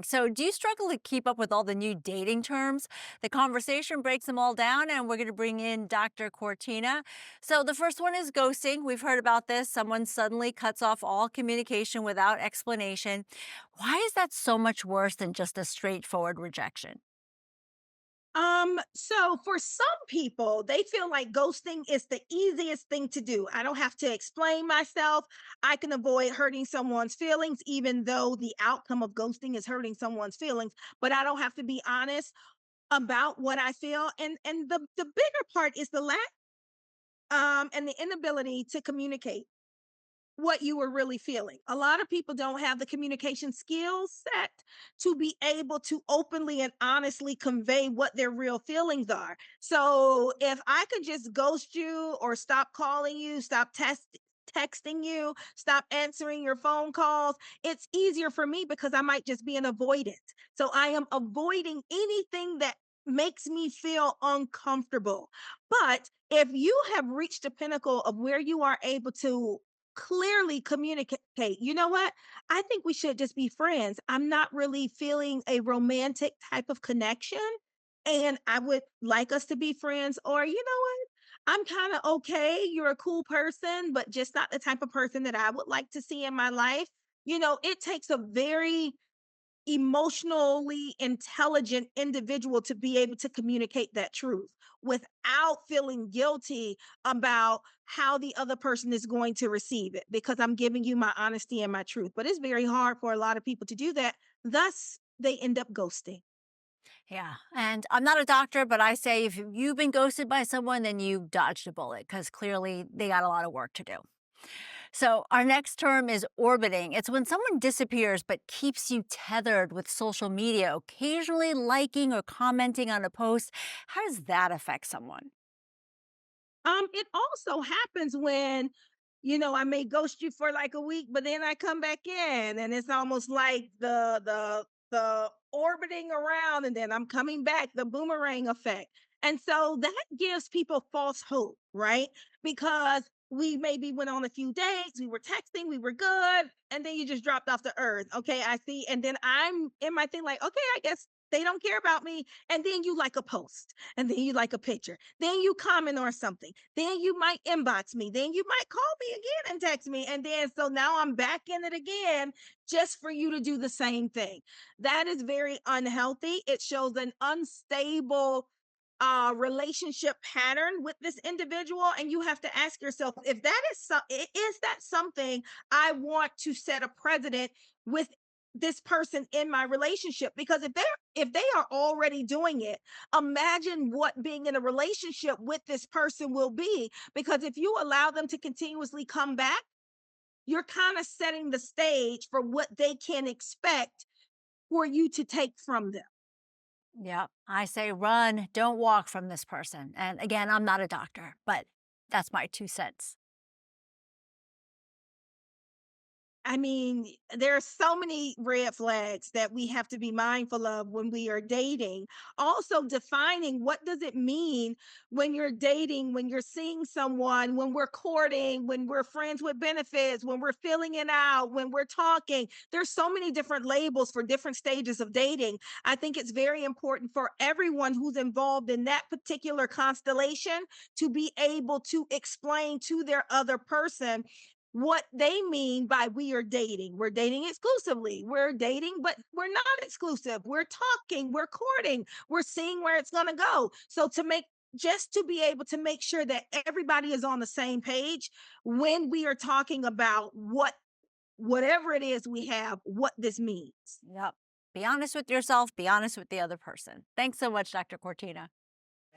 So, do you struggle to keep up with all the new dating terms? The conversation breaks them all down, and we're going to bring in Dr. Cortina. So, the first one is ghosting. We've heard about this. Someone suddenly cuts off all communication without explanation. Why is that so much worse than just a straightforward rejection? So for some people, they feel like ghosting is the easiest thing to do. I don't have to explain myself. I can avoid hurting someone's feelings, even though the outcome of ghosting is hurting someone's feelings. But I don't have to be honest about what I feel. And the bigger part is the lack and the inability to communicate what you were really feeling. A lot of people don't have the communication skill set to be able to openly and honestly convey what their real feelings are. So if I could just ghost you or stop calling you, texting you, stop answering your phone calls, it's easier for me because I might just be an avoidant. So I am avoiding anything that makes me feel uncomfortable. But if you have reached the pinnacle of where you are able to clearly communicate, you know what? I think we should just be friends. I'm not really feeling a romantic type of connection. And I would like us to be friends. Or, you know what? I'm kind of okay. You're a cool person, but just not the type of person that I would like to see in my life. It takes a very emotionally intelligent individual to be able to communicate that truth without feeling guilty about how the other person is going to receive it because I'm giving you my honesty and my truth. But it's very hard for a lot of people to do that. Thus, they end up ghosting. Yeah. And I'm not a doctor, but I say if you've been ghosted by someone, then you dodged a bullet because clearly they got a lot of work to do. So, our next term is orbiting. It's when someone disappears but keeps you tethered with social media, occasionally liking or commenting on a post. How does that affect someone? It also happens when, I may ghost you for like a week, but then I come back in and it's almost like the orbiting around and then I'm coming back, the boomerang effect. And so that gives people false hope, right? Because we maybe went on a few dates, we were texting, we were good, and then you just dropped off the earth. Okay, I see. And then I'm in my thing like, okay, I guess they don't care about me. And then you like a post, and then you like a picture, then you comment on something, then you might inbox me, then you might call me again and text me. And then so now I'm back in it again just for you to do the same thing. That is very unhealthy. It shows an unstable relationship pattern with this individual, and you have to ask yourself if is that something I want to set a precedent with this person in my relationship. Because if they are already doing it, imagine what being in a relationship with this person will be. Because if you allow them to continuously come back, you're kind of setting the stage for what they can expect for you to take from them. Yeah, I say run, don't walk from this person. And again, I'm not a doctor, but that's my 2 cents. I mean, there are so many red flags that we have to be mindful of when we are dating. Also, defining what does it mean when you're dating, when you're seeing someone, when we're courting, when we're friends with benefits, when we're filling it out, when we're talking. There's so many different labels for different stages of dating. I think it's very important for everyone who's involved in that particular constellation to be able to explain to their other person what they mean by we are dating. We're dating exclusively. We're dating, but we're not exclusive. We're talking, we're courting, we're seeing where it's going to go. So just to be able to make sure that everybody is on the same page when we are talking about whatever it is we have, what this means. Yep. Be honest with yourself, be honest with the other person. Thanks so much, Dr. Cortina.